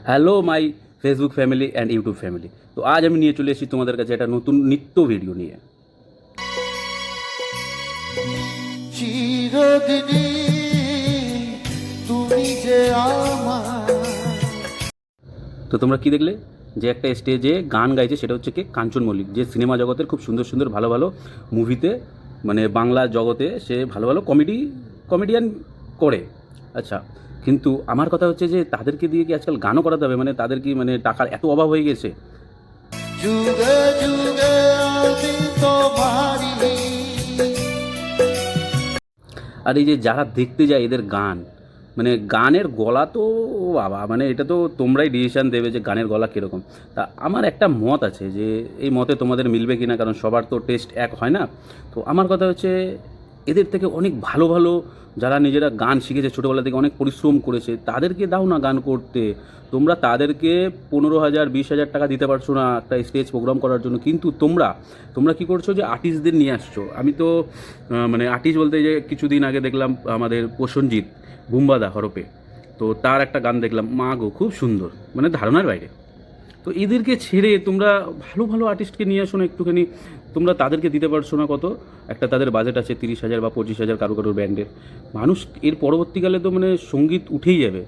Hello my Facebook family and YouTube family. তো আজ আমি নিয়ে চলে এসেছি তোমাদের কাছে একটা নতুন নিত্য ভিডিও নিয়ে। চিরদিনই তুমি যে আমার। তো তোমরা কি দেখলে যে একটা স্টেজে গান গাইছে, সেটা হচ্ছে কি কাঞ্চন মল্লিক, যে সিনেমা জগতের খুব সুন্দর সুন্দর ভালো ভালো মুভিতে, মানে বাংলা জগতে সে ভালো ভালো কমেডিয়ান করে। আচ্ছা, কিন্তু আমার কথা হচ্ছে যে তাদেরকে দিয়ে কি আজকাল গানও করাতে হবে? মানে তাদের কি মানে টাকার এত অভাব হয়ে গেছে? যুগে যুগে আমি তোমারি। আর এই যে যারা দেখতে যায় এদের গান, মানে গানের গলা তো বাবা, মানে এটা তো তোমরাই ডিসিশান দেবে যে গানের গলা কীরকম। তা আমার একটা মত আছে, যে এই মতে তোমাদের মিলবে কি না, কারণ সবার তো টেস্ট এক হয় না। তো আমার কথা হচ্ছে, এদের থেকে অনেক ভালো ভালো যারা নিজেরা গান শিখেছে, ছোটোবেলা থেকে অনেক পরিশ্রম করেছে, তাদেরকে দাও না গান করতে। তোমরা তাদেরকে 15,000 20,000 টাকা দিতে পারছো না একটা স্টেজ প্রোগ্রাম করার জন্য, কিন্তু তোমরা কী করছো যে আর্টিস্টদের নিয়ে আসছো। আমি তো মানে আর্টিস্ট বলতে যে কিছুদিন আগে দেখলাম আমাদের প্রসেনজিৎ বুম্বাদা হরপে, তো তার একটা গান দেখলাম, মা গো, খুব সুন্দর, মানে ধারণার বাইরে। তো এদেরকে ছেড়ে তোমরা ভালো ভালো আর্টিস্টকে নিয়ে আসো না একটুখানি। তোমরা তাদেরকে দিতে পারছো না কত, একটা তাদের বাজেট আছে 30,000 বা 25,000 কারো কারোর ব্যান্ডের। মানুষ এর পরবর্তীকালে তো মানে সঙ্গীত উঠেই যাবে,